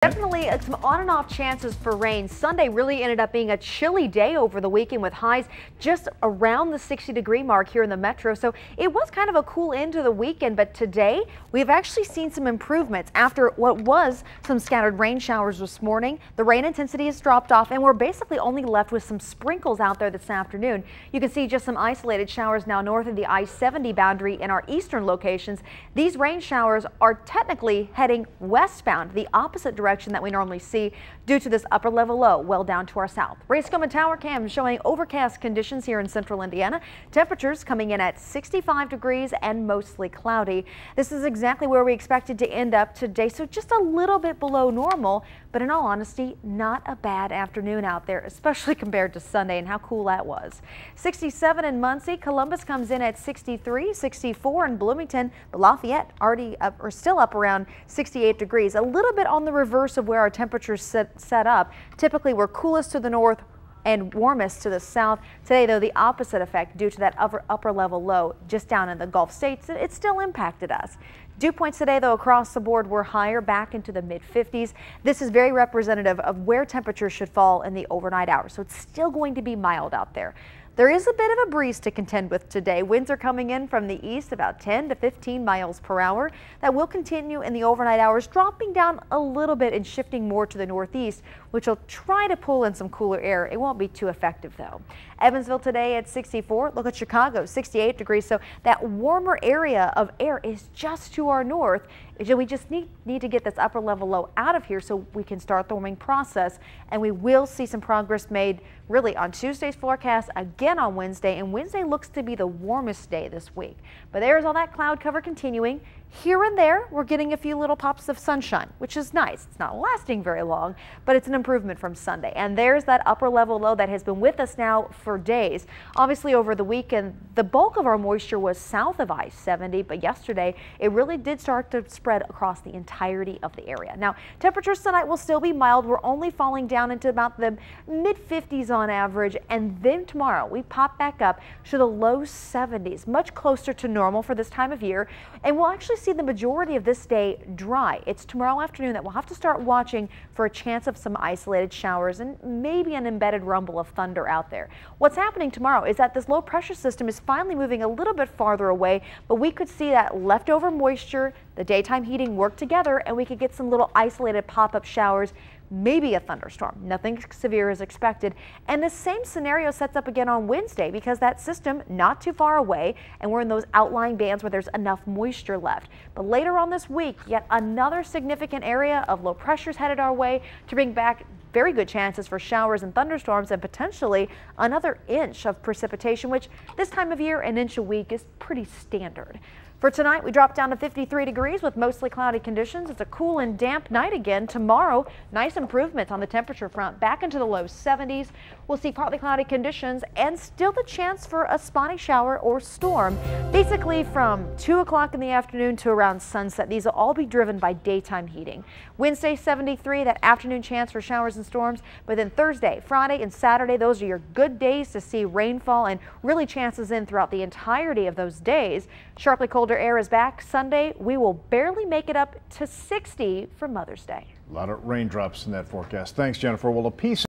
Definitely some on and off chances for rain. Sunday really ended up being a chilly day over the weekend with highs just around the 60-degree mark here in the metro. So it was kind of a cool end to the weekend. But today we've actually seen some improvements after what was some scattered rain showers this morning. The rain intensity has dropped off and we're basically only left with some sprinkles out there this afternoon. You can see just some isolated showers now north of the I-70 boundary in our eastern locations. These rain showers are technically heading westbound, the opposite direction that we normally see due to this upper level low well down to our south. Raycom Tower Cam showing overcast conditions here in central Indiana. Temperatures coming in at 65 degrees and mostly cloudy. This is exactly where we expected to end up today, so just a little bit below normal, but in all honesty, not a bad afternoon out there, especially compared to Sunday and how cool that was. 67 in Muncie. Columbus comes in at 63, 64 in Bloomington, but Lafayette already up or still up around 68 degrees. A little bit on the reverse of where our temperatures set up. Typically we're coolest to the north and warmest to the south. Today though, the opposite effect due to that upper level low just down in the Gulf states. It still impacted us. Dew points today though across the board were higher, back into the mid 50s. This is very representative of where temperatures should fall in the overnight hours. So it's still going to be mild out there. There is a bit of a breeze to contend with today. Winds are coming in from the east about 10 to 15 miles per hour. That will continue in the overnight hours, dropping down a little bit and shifting more to the northeast, which will try to pull in some cooler air. It won't be too effective though. Evansville today at 64. Look at Chicago, 68 degrees. So that warmer area of air is just to our north. We just need to get this upper level low out of here so we can start the warming process, and we will see some progress made really on Tuesday's forecast, again on Wednesday, and Wednesday looks to be the warmest day this week. But there's all that cloud cover continuing. Here and there, we're getting a few little pops of sunshine, which is nice. It's not lasting very long, but it's an improvement from Sunday. And there's that upper level low that has been with us now for days. Obviously, over the weekend, the bulk of our moisture was south of I-70, but yesterday, it really did start to spread across the entirety of the area. Now, temperatures tonight will still be mild. We're only falling down into about the mid-50s on average, and then tomorrow, we pop back up to the low 70s, much closer to normal for this time of year, and we'll actually see the majority of this day dry. It's tomorrow afternoon that we'll have to start watching for a chance of some isolated showers and maybe an embedded rumble of thunder out there. What's happening tomorrow is that this low pressure system is finally moving a little bit farther away, but we could see that leftover moisture, the daytime heating work together, and we could get some little isolated pop-up showers, maybe a thunderstorm. Nothing severe is expected. And the same scenario sets up again on Wednesday because that system not too far away and we're in those outlying bands where there's enough moisture left. But later on this week, yet another significant area of low pressure is headed our way to bring back very good chances for showers and thunderstorms and potentially another inch of precipitation, which this time of year, an inch a week is pretty standard. For tonight, we drop down to 53 degrees with mostly cloudy conditions. It's a cool and damp night again. Tomorrow, nice improvement on the temperature front, back into the low 70s. We'll see partly cloudy conditions and still the chance for a spotty shower or storm, basically from 2 o'clock in the afternoon to around sunset. These will all be driven by daytime heating. Wednesday, 73, that afternoon chance for showers and storms. But then Thursday, Friday, and Saturday, those are your good days to see rainfall and really chances in throughout the entirety of those days. Sharply colder air is back. Sunday, we will barely make it up to 60 for Mother's Day. A lot of raindrops in that forecast. Thanks, Jennifer. Well, a piece